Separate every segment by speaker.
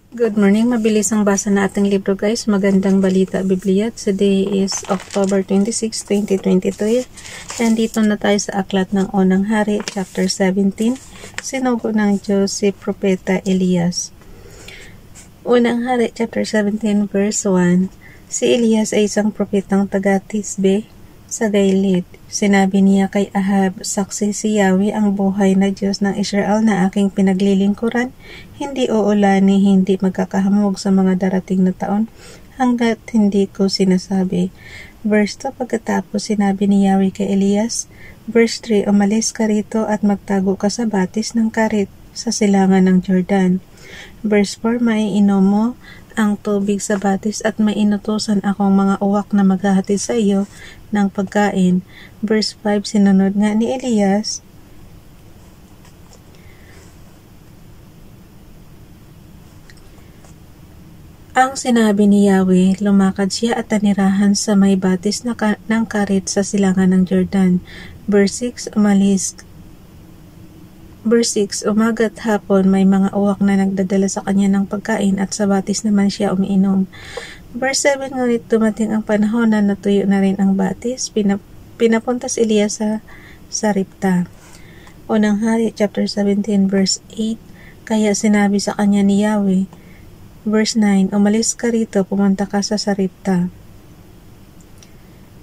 Speaker 1: Good morning, mabilis ang basa na ating libro guys. Magandang balita Biblia. Today is October 26, 2023. Nandito na tayo sa aklat ng Unang Hari, chapter 17. Sinugo ng Diyos si Propeta Elias. Unang Hari, chapter 17, verse 1. Si Elias ay isang propetang taga-Tisbe sa Gailid. Sinabi niya kay Ahab, saksi si Yahweh ang buhay na Diyos ng Israel na aking pinaglilingkuran, hindi uulani, hindi magkakahamog sa mga darating na taon, hanggat hindi ko sinasabi. Verse 2, pagkatapos sinabi ni Yahweh kay Elias. Verse 3, umalis ka rito at magtago ka sa batis ng Karit sa silangan ng Jordan. Verse 4, maiinom mo ang tubig sa batis at may inutusan akong mga uwak na maghahatid sa iyo ng pagkain. Verse 5, sinunod nga ni Elias ang sinabi ni Yahweh. Lumakad siya at tanirahan sa may batis ng Karit sa silangan ng Jordan. Verse 6, umaga at hapon may mga uwak na nagdadala sa kanya ng pagkain at sa batis naman siya umiinom. Verse 7, ngunit dumating ang panahon na natuyo na rin ang batis. Pinapunta si Elias sa Saripta. Unang Hari, chapter 17, verse 8, kaya sinabi sa kanya ni Yahweh. Verse 9, umalis ka rito, pumunta ka sa Saripta.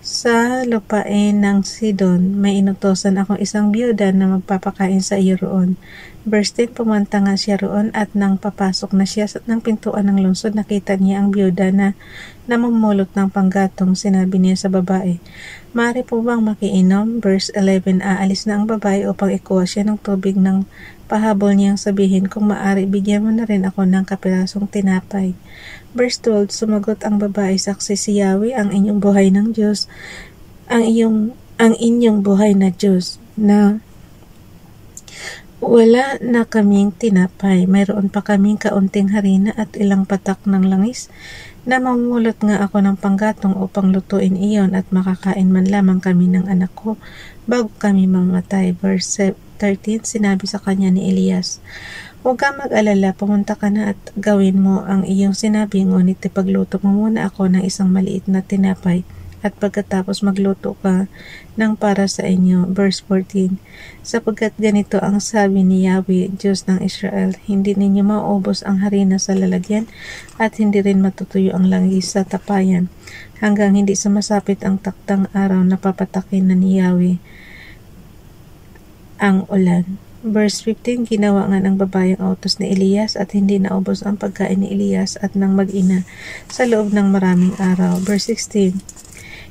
Speaker 1: Sa lupain ng Sidon, may inutosan akong isang biyuda na magpapakain sa iyo roon. Verse 10, pumunta nga siya roon at nang papasok na siya ng pintuan ng lungsod, nakita niya ang biyuda na namumulot ng panggatong. Sinabi niya sa babae, maaari po bang makiinom? Verse 11, aalis na ang babae upang ikuha siya ng tubig ng pahabol niyang sabihin, kung maaari bigyan mo na rin ako ng kapirasong tinapay. Verse 12, sumagot ang babae, saksi si Yahweh ang inyong buhay ng Diyos, ang inyong buhay na Diyos, na wala na kaming tinapay, mayroon pa kaming kaunting harina at ilang patak ng langis, na mamulot nga ako ng panggatong upang lutuin iyon at makakain man lamang kami ng anak ko bago kami mamatay. Verse 13, sinabi sa kanya ni Elias, huwag kang mag-alala, pumunta ka na at gawin mo ang iyong sinabi, ngunit ipagluto mo muna ako ng isang maliit na tinapay at pagkatapos magluto ka ng para sa inyo. Verse 14, sapagkat ganito ang sabi ni Yahweh, Diyos ng Israel, hindi ninyo mauubos ang harina sa lalagyan at hindi rin matutuyo ang langis sa tapayan hanggang hindi sumasapit ang taktang araw na papatakin na ni Yahweh ang ulan. Verse 15, ginawa nga ng babae ang utos ni Elias at hindi naubos ang pagkain ni Elias at ng mag-ina sa loob ng maraming araw. Verse 16,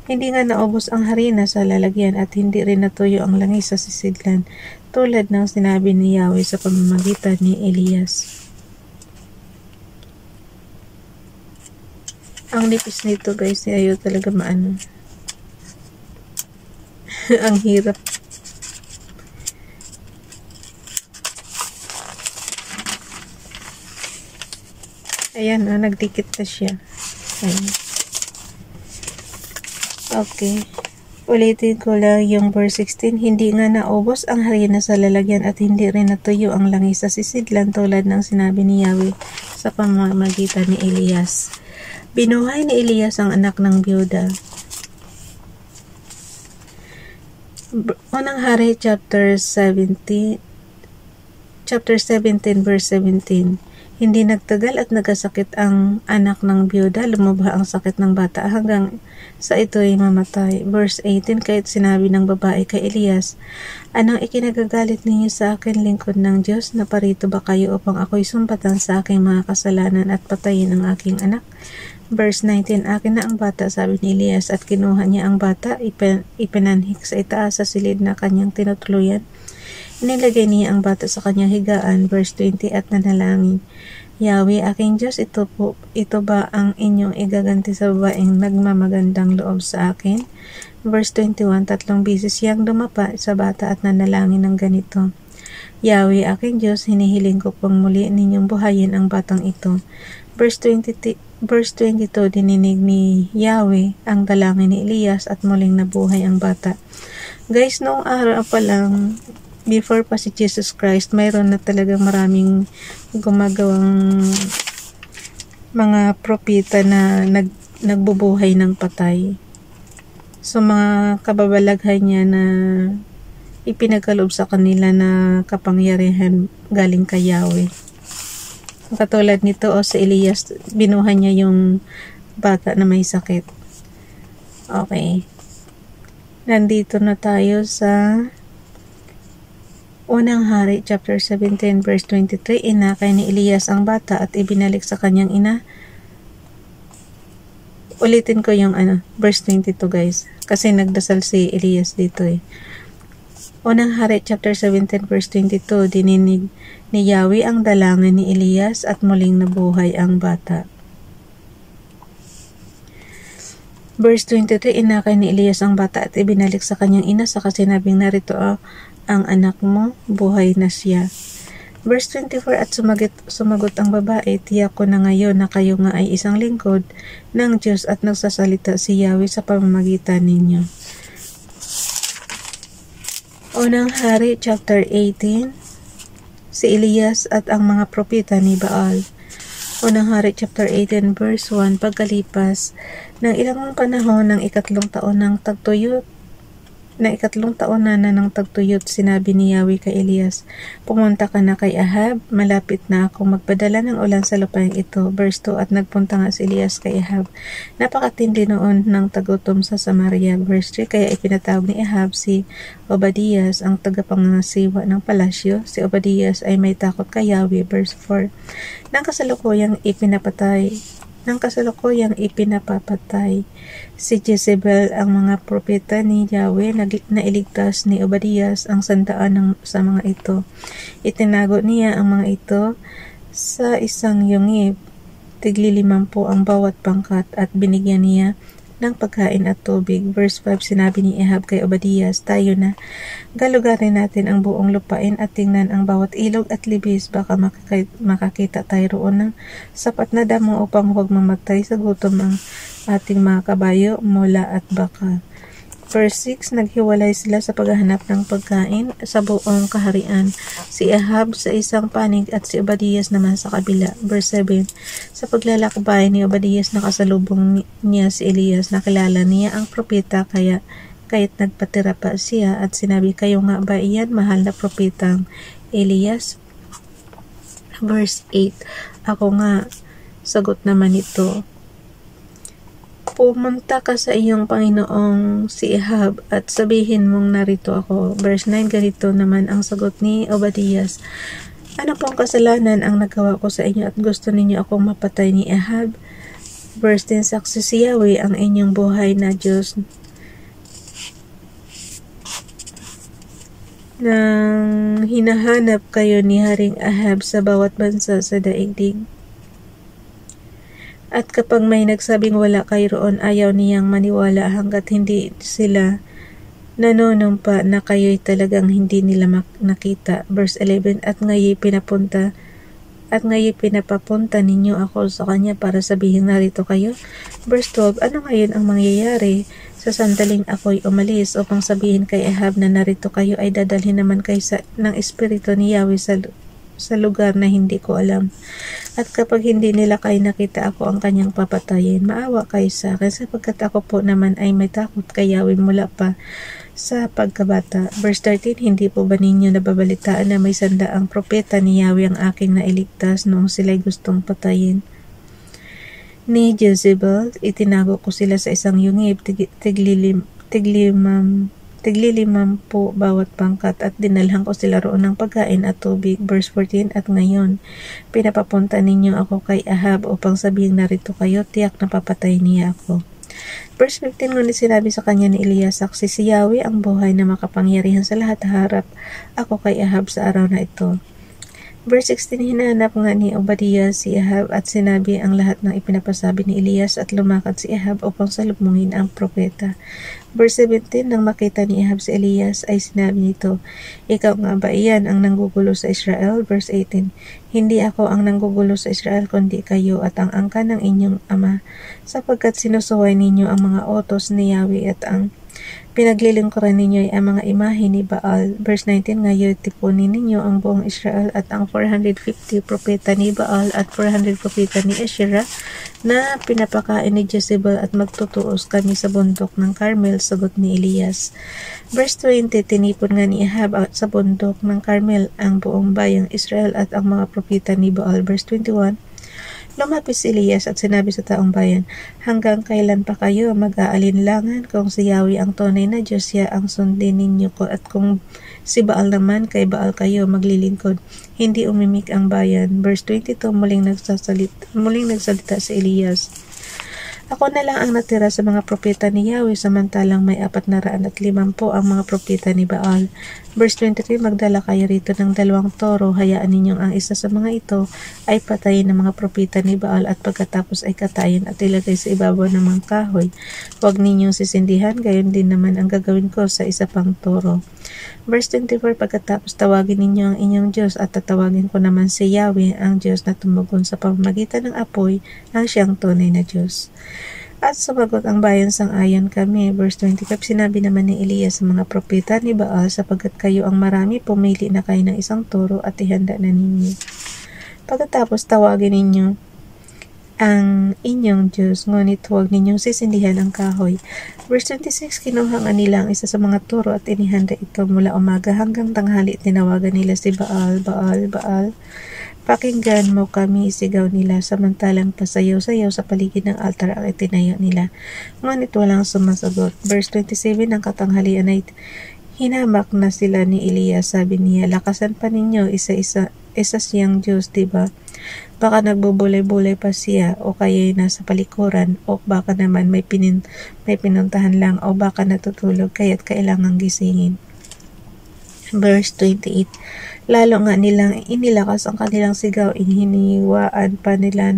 Speaker 1: hindi nga naubos ang harina sa lalagyan at hindi rin natuyo ang langis sa sisidlan, tulad ng sinabi ni Yahweh sa pamamagitan ni Elias. Ang nipis nito guys, ayaw talaga maano. Ang hirap. Ayan, nagdikit na siya. Ayan. Okay. Ulitin ko lang yung verse 16. Hindi nga naubos ang harina sa lalagyan at hindi rin natuyo ang langis sa sisidlan, tulad ng sinabi ni Yahweh sa pamamagitan ni Elias. Binuhay ni Elias ang anak ng biyuda. Unang Hari, chapter 17, verse 17. Hindi nagtagal at nagkasakit ang anak ng biyuda, lumubha ang sakit ng bata hanggang sa ito'y mamatay. Verse 18, kahit sinabi ng babae kay Elias, anong ikinagagalit ninyo sa akin, lingkod ng Diyos, na parito ba kayo upang ako'y sumpatan sa aking mga kasalanan at patayin ang aking anak? Verse 19, akin na ang bata, sabi ni Elias, at kinuha niya ang bata, ipinanhik sa itaas sa silid na kanyang tinutuluyan. Inilagay niya ang bata sa kanyang higaan. Verse 20, at nanalangin, Yahweh, aking Diyos, ito ba ang inyong igaganti sa babaeng nagmamagandang loob sa akin? Verse 21, 3 beses siyang dumapa sa bata at nanalangin ng ganito, Yahweh, aking Diyos, hinihiling ko pang muli ninyong buhayin ang batang ito. Verse 22, dininig ni Yahweh ang dalangin ni Elias at muling nabuhay ang bata. Guys, noong araw pa lang, before pa si Jesus Christ, mayroon na talagang maraming gumagawang mga propeta na nagbubuhay ng patay. So mga kababalaghan niya na ipinagkaloob sa kanila na kapangyarihan galing kay Yahweh. Katulad nito si Elias, binuhay niya yung bata na may sakit. Okay. Nandito na tayo sa Unang Hari chapter 17 verse 23. Inakay ni Elias ang bata at ibinalik sa kanyang ina. Ulitin ko yung verse 22 guys, kasi nagdasal si Elias dito Unang Hari chapter 17 verse 22. Dininig ni Yahweh ang dalangin ni Elias at muling nabuhay ang bata. Verse 23, inakay ni Elias ang bata at ibinalik sa kanyang ina, saka sinabing, narito ang anak mo, buhay na siya. Verse 24, at sumagot ang babae, tiyak ko na ngayon na kayo nga ay isang lingkod ng Diyos at nagsasalita si Yahweh sa pamamagitan ninyo. Unang Hari chapter 18, si Elias at ang mga propeta ni Baal. Unang Hari chapter 18 verse 1, pagkalipas ng ilang panahon ng ikatlong taon ng tagtuyot, ng tagtuyot, sinabi ni Yahweh kay Elias, pumunta ka na kay Ahab, malapit na akong magpadala ng ulan sa lupain ito. Verse 2, at nagpunta nga si Elias kay Ahab. Napakatindi noon ng tagutom sa Samaria. Verse 3, kaya ipinatawag ni Ahab si Obadias, ang tagapangasiwa ng palasyo. Si Obadias ay may takot kay Yahweh. Verse 4, nang kasalukuyang ipinapapatay si Jezebel ang mga propeta ni Yahweh, nailigtas ni Obadias ang 100 sa mga ito. Itinago niya ang mga ito sa isang yungib, tigli 50 ang bawat pangkat, at binigyan niya ng pagkain at tubig. Verse 5, sinabi ni Ahab kay Obadias, tayo na, galugarin natin ang buong lupain at tingnan ang bawat ilog at libis, baka makakita tayo roon ng sapat na damo upang huwag mamatay sa gutom ang ating mga kabayo, mula at baka. Verse 6, naghiwalay sila sa paghahanap ng pagkain sa buong kaharian, si Ahab sa isang panig at si Obadias naman sa kabila. Verse 7, sa paglalakbay ni Obadias nakasalubong niya si Elias, nakilala niya ang propeta, kaya't nagpatira pa siya at sinabi, kayo nga ba iyan, mahal na propetang Elias? Verse 8, ako nga, sagot naman ito, pumunta ka sa iyong Panginoong si Ahab at sabihin mong narito ako. Verse 9, ganito naman ang sagot ni Obadias, ano pong kasalanan ang nagawa ko sa inyo at gusto ninyo akong mapatay ni Ahab? Verse 10, saksi si Yahweh ang inyong buhay na Diyos, nang hinahanap kayo ni Haring Ahab sa bawat bansa sa daigdig. At kapag may nagsabing wala kayo roon, ayaw niyang maniwala hanggat hindi sila nanunumpa na kayo'y talagang hindi nila nakita. Verse 11, at ngayon pinapapunta ninyo ako sa kanya para sabihin narito kayo. Verse 12, ano ngayon ang mangyayari sa sandaling ako'y umalis upang sabihin kay Ahab na narito kayo, ay dadalhin naman kayo ng Espiritu ni Yahweh sa lugar na hindi ko alam. At kapag hindi nila kayo nakita, ako ang kanyang papatayin. Maawa kayo sa akin, sapagkat ako po naman ay may takot kay Yahweh mula pa sa pagkabata. Verse 13, hindi po ba ninyo nababalitaan na may 100 propeta ni Yahweh ang aking nailigtas noong sila'y gustong patayin ni Jezebel? Itinago ko sila sa isang yungib, tigli-50 bawat pangkat, at dinalhan ko sila roon ng pagkain at tubig. Verse 14, at ngayon pinapapunta ninyo ako kay Ahab upang sabihin narito kayo, tiyak na papatay niya ako. Verse 15, ngunit sinabi sa kanya ni Elias, saksi si Yahweh ang buhay na makapangyarihan sa lahat, harap ako kay Ahab sa araw na ito. Verse 16, hinahanap nga ni Obadias si Ahab at sinabi ang lahat ng ipinapasabi ni Elias, at lumakad si Ahab upang salubungin ang propeta. Verse 17, nang makita ni Ahab si Elias ay sinabi nito, ikaw nga ba iyan ang nanggugulo sa Israel? Verse 18, hindi ako ang nanggugulo sa Israel kundi kayo at ang angkan ng inyong ama, sapagkat sinusuway ninyo ang mga utos ni Yahweh at ang Pinaglilingkuran ninyo ay ang mga imahe ni Baal. Verse 19, ngayon tipunin ninyo ang buong Israel at ang 450 propeta ni Baal at 400 propeta ni Asherah na pinapakain ni Jezebel at magtutuos kami sa bundok ng Carmel, sagot ni Elias. Verse 20, tinipon nga ni Ahab sa bundok ng Carmel ang buong bayang Israel at ang mga propeta ni Baal. Verse 21, lumapit si Elias at sinabi sa taong bayan, hanggang kailan pa kayo mag-aalinlangan? Kung si Yahweh ang tunay na Diyos, siya ang sundin ninyo ko, at kung si Baal naman, kay Baal kayo maglilingkod. Hindi umimik ang bayan. Verse 22, muling nagsalita si Elias. Ako na lang ang natira sa mga propeta ni Yahweh, samantalang may 450 ang mga propeta ni Baal. Verse 23, magdala kayo rito ng 2 toro, hayaan ninyong ang isa sa mga ito ay patayin ng mga propeta ni Baal at pagkatapos ay katayin at ilagay sa ibabaw ng mga kahoy. Huwag ninyong sisindihan, gayon din naman ang gagawin ko sa isa pang toro. Verse 24, pagkatapos tawagin ninyo ang inyong Diyos at tatawagin ko naman si Yahweh, ang Diyos na tumugon sa pamamagitan ng apoy, ang siyang tunay na Diyos. At sumagot ang bayan, sang-ayon kami. Verse 25, sinabi naman ni Elias sa mga propeta ni Baal, sapagkat kayo ang marami, pumili na kayo ng isang toro at ihanda na ninyo. Pagkatapos tawagin ninyo ang inyong Diyos, ngunit huwag ninyong sisindihan ang kahoy. Verse 26, kinuha nga nila ang isa sa mga toro at inihanda ito mula umaga hanggang tanghali. Tinawagan nila si Baal, Baal, Baal. Pakinggan mo kami, sigaw nila, samantalang pasayaw-sayaw sa paligid ng altar ang itinayo nila. Ngunit walang sumasagot. Verse 27, ang katanghalian ay hinamak na sila ni Elias. Sabi niya, lakasan pa ninyo, isa siyang Diyos, diba? Baka nagbubulay-bulay pa siya, o kaya'y nasa palikuran, o baka naman may pinuntahan lang, o baka natutulog kaya't kailangang gisingin. Verse 28, lalo nga nilang inilakas ang kanilang sigaw, hiniwaan pa nila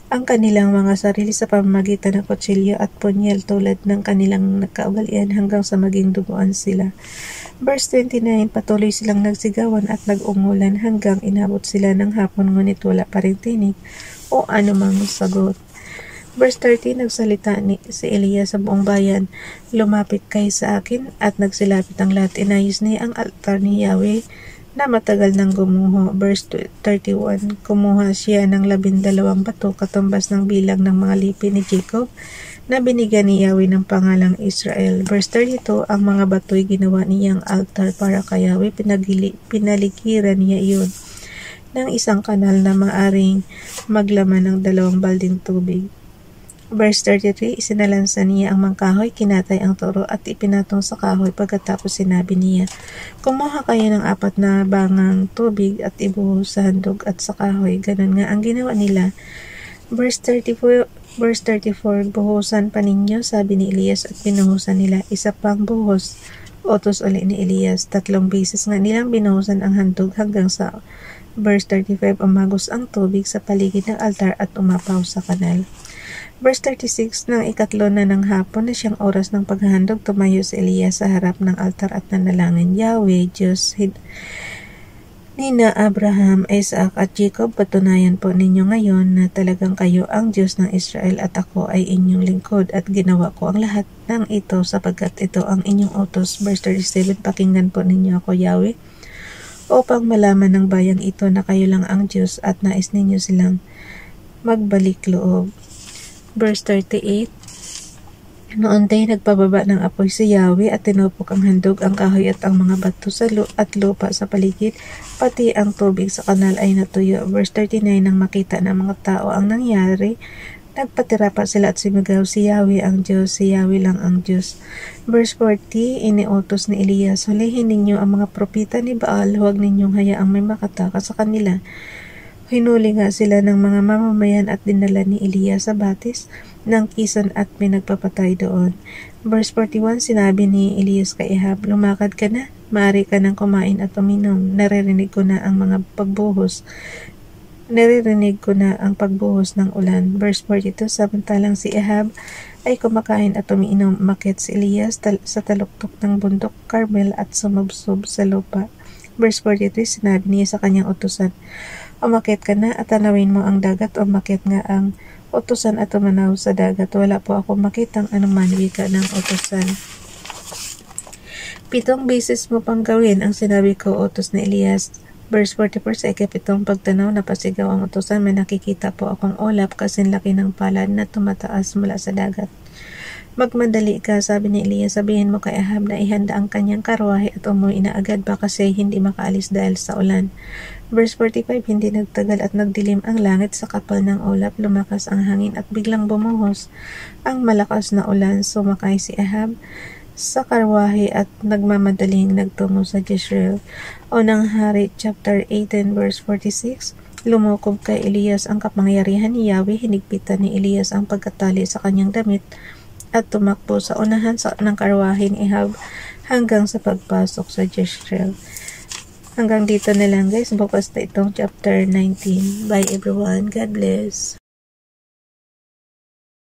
Speaker 1: ang kanilang mga sarili sa pamamagitan ng kutsilyo at punyel tulad ng kanilang nagkaugalian hanggang sa maging duguan sila. Verse 29, patuloy silang nagsigawan at nag-ungulan hanggang inabot sila ng hapon, ngunit wala pa rin tinig o anumang sagot. Verse 30, nagsalita si Elias sa buong bayan, lumapit kayo sa akin, at nagsilapit ang lahat. Inayos niya ang altar ni Yahweh na matagal nang gumuho. Verse 31, kumuha siya ng 12 bato, katumbas ng bilang ng mga lipi ni Jacob, na binigyan ni Yahweh ng pangalang Israel. Verse 32, ang mga bato'y ginawa niyang altar para kay Yahweh, pinaligiran niya iyon ng isang kanal na maaring maglaman ng 2 balding tubig. Verse 33, isinalansa niya ang mangkahoy, kinatay ang toro at ipinatong sa kahoy. Pagkatapos sinabi niya, kumuha kayo ng 4 na bangang tubig at ibuhos sa handog at sa kahoy. Ganun nga ang ginawa nila. Verse 34, buhusan pa ninyo, sabi ni Elias, at binuhusan nila. Isa pang buhos, utos uli ni Elias. 3 beses nga nilang binuhusan ang handog hanggang sa verse 35, umagos ang tubig sa paligid ng altar at umapaw sa kanal. Verse 36, nang ikatlo na ng hapon na siyang oras ng paghahandog, tumayo si Elias sa harap ng altar at nanalangin, Yahweh, Diyos nina Abraham, Isaac at Jacob, patunayan po ninyo ngayon na talagang kayo ang Diyos ng Israel at ako ay inyong lingkod at ginawa ko ang lahat ng ito sapagkat ito ang inyong utos. Verse 37, pakinggan po ninyo ako, Yahweh, upang malaman ng bayang ito na kayo lang ang Diyos at nais ninyo silang magbalik loob. Verse 38, noon tayo nagpababa ng apoy si Yahweh at tinupok ang handog, ang kahoy at ang mga bato at lupa sa paligid, pati ang tubig sa kanal ay natuyo. Verse 39, nang makita ng mga tao ang nangyari, nagpatira pa sila at sumigaw, si Yahweh ang Diyos, si Yahweh lang ang Diyos. Verse 40, iniutos ni Elias, hulihin ninyo ang mga propeta ni Baal, huwag ninyong hayaang may makatakas sa kanila. Hinuli nga sila ng mga mamamayan at dinala ni Elias sa batis ng Kison at pinagpapatay doon. Verse 41, sinabi ni Elias kay Ahab, lumakad ka na, maaari ka nang kumain at uminom. Naririnig ko na ang pagbuhos ng ulan. Verse 42, samantalang si Ahab ay kumakain at umiinom, umakyat si Elias sa taluktok ng bundok Carmel at sumubsob sa lupa. Verse 43, sinabi niya sa kanyang utusan, umakyat ka na at tanawin mo ang dagat. Umakyat nga ang utusan at umanaw sa dagat. Wala po ako makitang anuman wika ng utusan. 7 beses mo pang gawin ang sinabi ko, utos ni Elias. Verse 44, sa ika-7 pagtanaw, napasigaw ang utusan, may nakikita po akong ulap kasing laki ng palad na tumataas mula sa dagat. Magmadali ka, sabi ni Elias, sabihin mo kay Ahab na ihanda ang kanyang karwahe at umuwi na agad ba kasi hindi makaalis dahil sa ulan. Verse 45, hindi nagtagal at nagdilim ang langit sa kapal ng ulap, lumakas ang hangin at biglang bumuhos ang malakas na ulan. Sumakay si Ahab sa karwahe at nagmamadaling nagtungo sa Jezreel. Unang Hari chapter 18 verse 46. Lumukob kay Elias ang kapangyarihan ni Yahweh, hinigpitan ni Elias ang pagkatali sa kanyang damit at tumakbo sa unahan ng karwahe ni Ahab hanggang sa pagpasok sa Jezreel. Hanggang dito na lang guys, bukas na itong chapter 19. Bye everyone, God bless.